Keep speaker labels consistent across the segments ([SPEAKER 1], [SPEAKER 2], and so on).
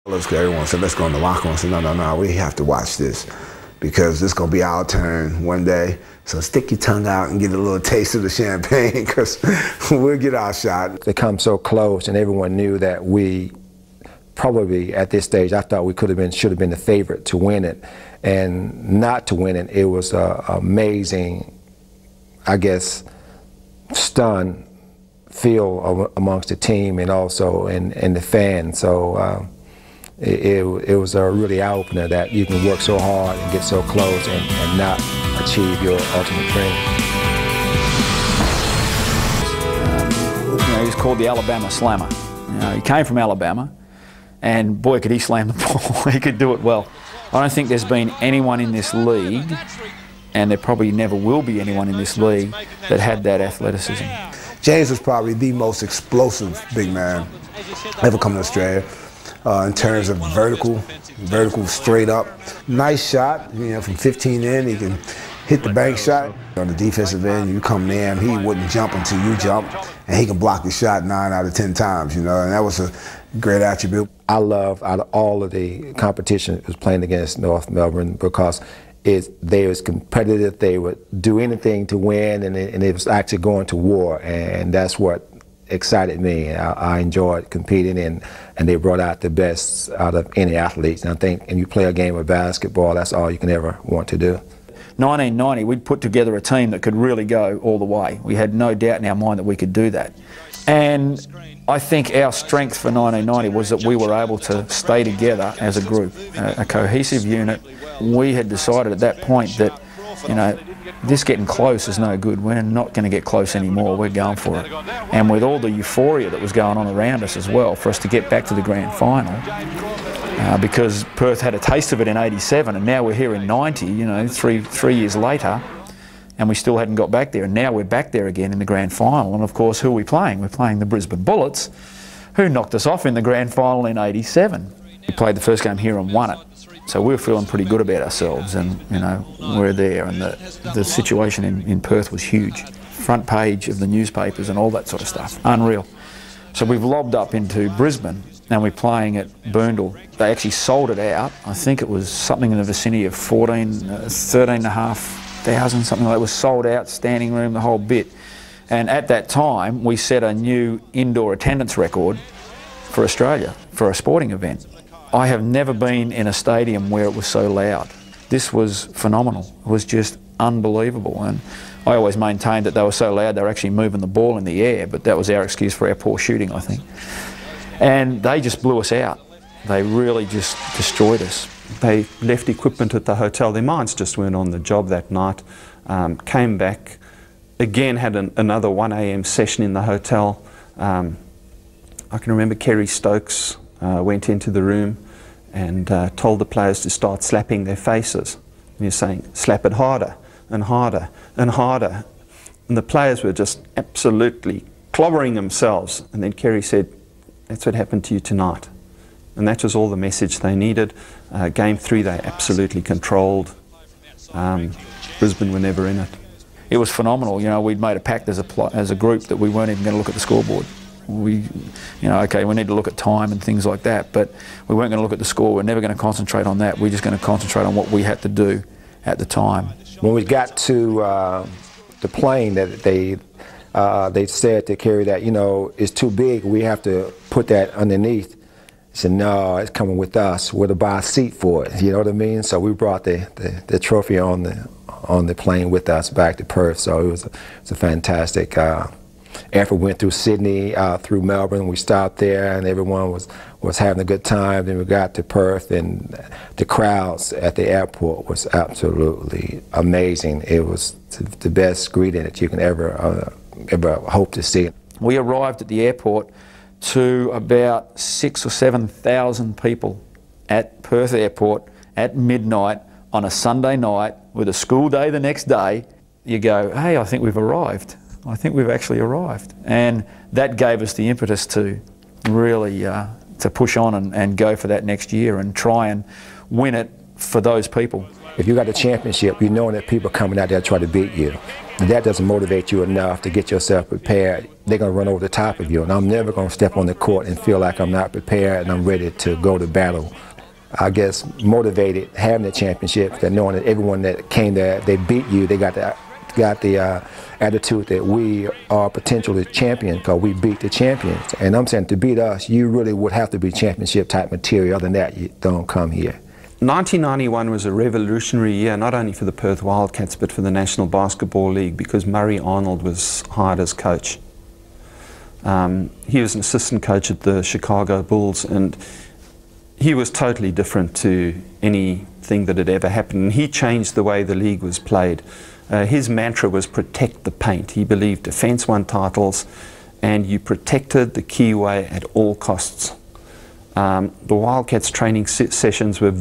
[SPEAKER 1] Everyone said, let's go in the locker room. I said, no, we have to watch this because this is going to be our turn one day. So stick your tongue out and get a little taste of the champagne because we'll get our shot.
[SPEAKER 2] They come so close and everyone knew that we probably at this stage, I thought we should have been the favorite to win it. And not to win it, it was an amazing, I guess, stun feel amongst the team and also in the fans. So it was a really eye-opener that you can work so hard and get so close and not achieve your ultimate dream.
[SPEAKER 3] He was called the Alabama Slammer. He came from Alabama, and boy, could he slam the ball. He could do it well. I don't think there's been anyone in this league, and there probably never will be anyone in this league, that had that athleticism.
[SPEAKER 1] James was probably the most explosive big man ever come to Australia. In terms of vertical straight up. Nice shot, from 15 in, he can hit the bank shot. On the defensive end, you come near him, he wouldn't jump until you jump, and he can block the shot 9 out of 10 times, and that was a great attribute.
[SPEAKER 2] I love, out of all of the competition, was playing against North Melbourne because they was competitive, they would do anything to win, and it was actually going to war, and that's what excited me. I enjoyed competing, and they brought out the best out of any athletes. And I think when you play a game of basketball, that's all you can ever want to do.
[SPEAKER 3] 1990, we'd put together a team that could really go all the way. We had no doubt in our mind that we could do that. And I think our strength for 1990 was that we were able to stay together as a group, a cohesive unit. We had decided at that point that, this getting close is no good. We're not going to get close anymore. We're going for it. And with all the euphoria that was going on around us as well, for us to get back to the grand final, because Perth had a taste of it in '87, and now we're here in '90. Three years later, and we still hadn't got back there. And now we're back there again in the grand final. And of course, who are we playing? We're playing the Brisbane Bullets, who knocked us off in the grand final in '87. We played the first game here and won it. So we were feeling pretty good about ourselves, and we're there, and the situation in Perth was huge. Front page of the newspapers and all that sort of stuff. Unreal. So we've lobbed up into Brisbane, and we're playing at Boondall. They actually sold it out. I think it was something in the vicinity of 13,500, something like that. It was sold out, standing room, the whole bit. And at that time, we set a new indoor attendance record for Australia for a sporting event. I have never been in a stadium where it was so loud. This was phenomenal. It was just unbelievable. And I always maintained that they were so loud they were actually moving the ball in the air, but that was our excuse for our poor shooting, I think. And they just blew us out. They really just destroyed us.
[SPEAKER 4] They left equipment at the hotel. Their minds just weren't on the job that night. Came back, again had another 1 a.m. session in the hotel. I can remember Kerry Stokes went into the room and told the players to start slapping their faces. And he was saying, slap it harder and harder and harder. And the players were just absolutely clobbering themselves. And then Kerry said, that's what happened to you tonight. And that was all the message they needed. Game 3 they absolutely controlled. Brisbane were never in it.
[SPEAKER 3] It was phenomenal. We'd made a pact as a group that we weren't even going to look at the scoreboard. Okay, we need to look at time and things like that, but we weren't going to look at the score. We're never going to concentrate on that. We're just going to concentrate on what we had to do at the time.
[SPEAKER 2] When we got to the plane, that they said to Kerry that, it's too big. We have to put that underneath. He said, no, it's coming with us. We're to buy a seat for it. You know what I mean? So we brought the trophy on the plane with us back to Perth. So it was a fantastic effort. Went through Sydney, through Melbourne. We stopped there, and everyone was having a good time. Then we got to Perth, and the crowds at the airport was absolutely amazing. It was the best greeting that you can ever hope to see.
[SPEAKER 3] We arrived at the airport to about 6,000 or 7,000 people at Perth Airport at midnight on a Sunday night with a school day the next day. You go, hey, I think we've arrived. I think we've actually arrived. And that gave us the impetus to really to push on and go for that next year and try and win it for those people.
[SPEAKER 2] If you got a championship, you know that people are coming out there to try to beat you. If that doesn't motivate you enough to get yourself prepared, they're going to run over the top of you. And I'm never going to step on the court and feel like I'm not prepared and I'm ready to go to battle. I guess motivated having the championship, that knowing that everyone that came there, they beat you, they got the attitude that we are potentially champions because we beat the champions. And I'm saying to beat us, you really would have to be championship type material. Other than that, you don't come here.
[SPEAKER 4] 1991 was a revolutionary year, not only for the Perth Wildcats, but for the National Basketball League, because Murray Arnold was hired as coach. He was an assistant coach at the Chicago Bulls, and he was totally different to anything that had ever happened. And he changed the way the league was played. His mantra was protect the paint. He believed defense won titles, and you protected the keyway at all costs. The Wildcats training sessions were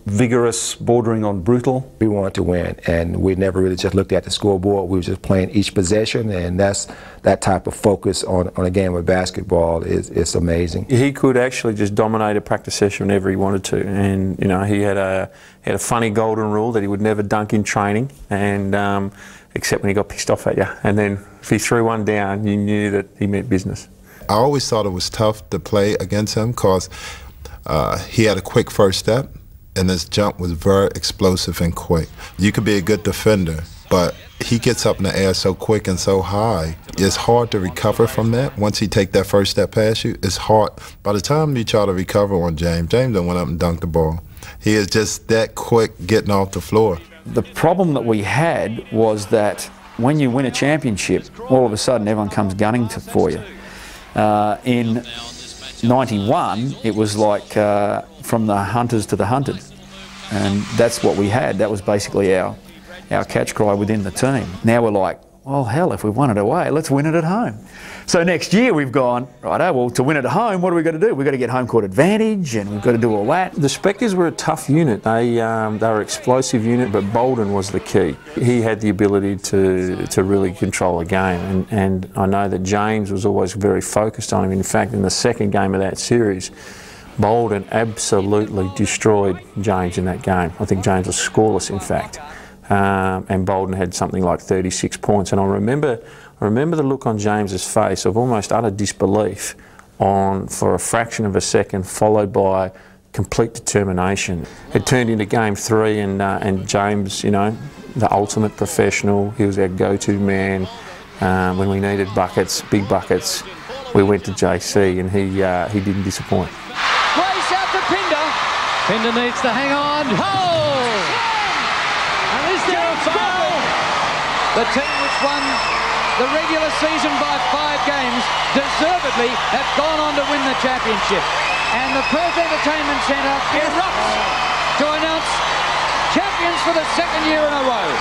[SPEAKER 4] vigorous, bordering on brutal.
[SPEAKER 2] We wanted to win, and we never really just looked at the scoreboard. We were just playing each possession, and that type of focus on a game of basketball is amazing.
[SPEAKER 5] He could actually just dominate a practice session whenever he wanted to, and you know, he had a funny golden rule that he would never dunk in training, and except when he got pissed off at you, and then if he threw one down, you knew that he meant business.
[SPEAKER 6] I always thought it was tough to play against him because he had a quick first step, and his jump was very explosive and quick. You could be a good defender, but he gets up in the air so quick and so high. It's hard to recover from that. Once he take that first step past you, it's hard. By the time you try to recover on James don't went up and dunked the ball. He is just that quick getting off the floor.
[SPEAKER 3] The problem that we had was that when you win a championship, all of a sudden everyone comes gunning for you. In 91, it was like from the hunters to the hunted, and that's what we had. That was basically our catch cry within the team. Now we're like, well, hell, if we won it away, let's win it at home. So next year we've gone, righto, well, to win it at home, what do we got to do? We've got to get home court advantage, and we've got to do all that.
[SPEAKER 5] The Spectres were a tough unit. They were an explosive unit, but Bolden was the key. He had the ability to really control a game, and I know that James was always very focused on him. In fact, in the second game of that series, Bolden absolutely destroyed James in that game. I think James was scoreless, in fact, and Bolden had something like 36 points. And I remember the look on James's face of almost utter disbelief for a fraction of a second, followed by complete determination. It turned into game 3, and James, you know, the ultimate professional. He was our go-to man. When we needed buckets, big buckets, we went to JC, and he didn't disappoint.
[SPEAKER 7] Race out to Pinder. Pinder needs to hang on. Hold! And is there a foul? The team which won the regular season by 5 games deservedly have gone on to win the championship. And the Perth Entertainment Centre erupts to announce champions for the 2nd year in a row.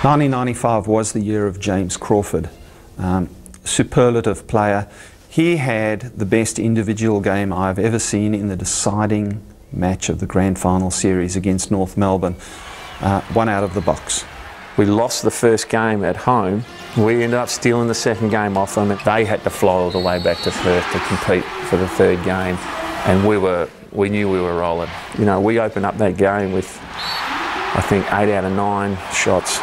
[SPEAKER 4] 1995 was the year of James Crawford. Superlative player. He had the best individual game I've ever seen in the deciding match of the Grand Final Series against North Melbourne. One out of the box.
[SPEAKER 5] We lost the first game at home. We ended up stealing the second game off them. They had to fly all the way back to Perth to compete for the 3rd game, and we knew we were rolling. You know, we opened up that game with, I think, 8 out of 9 shots.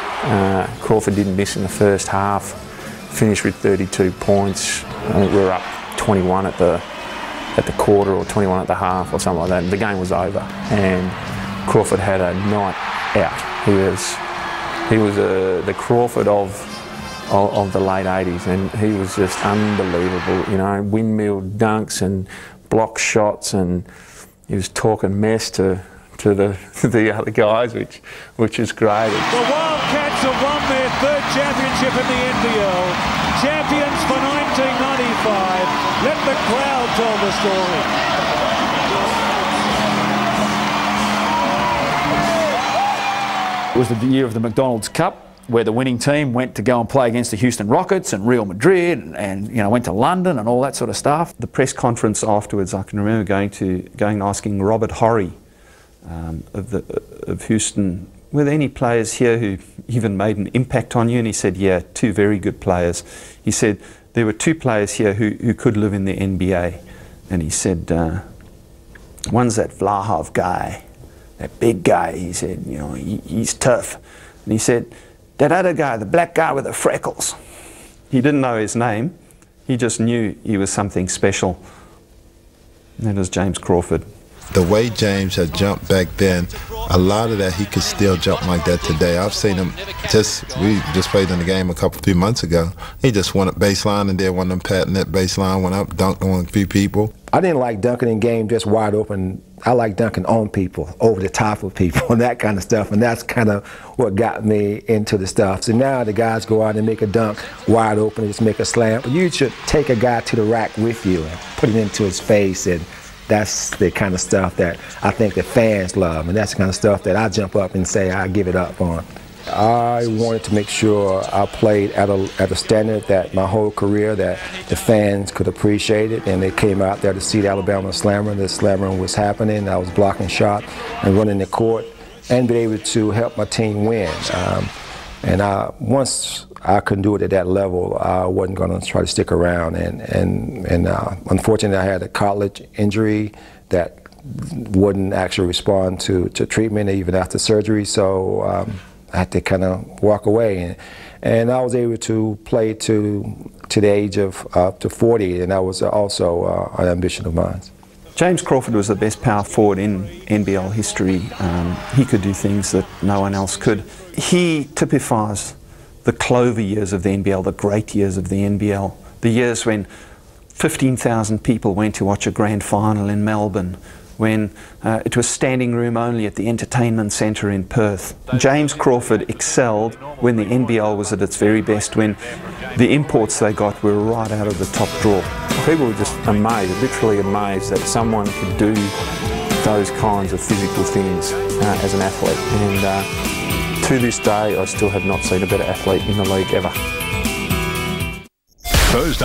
[SPEAKER 5] Crawford didn't miss in the first half. Finished with 32 points. I think we were up 21 at the quarter, or 21 at the half, or something like that. And the game was over, and Crawford had a night out. He was the Crawford of the late 80s, and he was just unbelievable. You know, windmill dunks and block shots, and he was talking mess to the other guys, which is great.
[SPEAKER 8] The Wildcats have won their 3rd championship in the NBL, champions for 1995. Let the crowd tell the story.
[SPEAKER 3] It was the year of the McDonald's Cup, where the winning team went to go and play against the Houston Rockets and Real Madrid, and you know, went to London and all that sort of stuff.
[SPEAKER 4] The press conference afterwards, I can remember going and asking Robert Horry of Houston, were there any players here who even made an impact on you? And he said, yeah, 2 very good players. He said, there were 2 players here who could live in the NBA. And he said, one's that Vlahov guy,
[SPEAKER 3] that big guy, he said, you know, he's tough. And he said, that other guy, the black guy with the freckles.
[SPEAKER 4] He didn't know his name. He just knew he was something special. And that was James Crawford.
[SPEAKER 6] The way James had jumped back then, a lot of that he could still jump like that today. I've seen him we just played in the game a few months ago. He just went up baseline and did one of them patting that baseline, went up, dunked on a few people.
[SPEAKER 2] I didn't like dunking in game just wide open. I like dunking on people, over the top of people, and that kind of stuff. And that's kind of what got me into the stuff. So now the guys go out and make a dunk wide open and just make a slam. You should take a guy to the rack with you and put it into his face, and that's the kind of stuff that I think the fans love, and that's the kind of stuff that I jump up and say I give it up on. I wanted to make sure I played at a standard that my whole career that the fans could appreciate it, and they came out there to see the Alabama Slammer. The Slammer was happening. I was blocking shot and running the court and be able to help my team win. Once I couldn't do it at that level, I wasn't going to try to stick around. Unfortunately, I had a cartilage injury that wouldn't actually respond to treatment even after surgery. So I had to kind of walk away, and I was able to play to the age of to 40, and that was also an ambition of mine.
[SPEAKER 4] James Crawford was the best power forward in NBL history. He could do things that no one else could. He typifies the clover years of the NBL, the great years of the NBL, the years when 15,000 people went to watch a grand final in Melbourne, when it was standing room only at the entertainment centre in Perth. James Crawford excelled when the NBL was at its very best, when the imports they got were right out of the top drawer.
[SPEAKER 5] People were just amazed, literally amazed that someone could do those kinds of physical things as an athlete. And to this day, I still have not seen a better athlete in the league ever.
[SPEAKER 9] Thursday.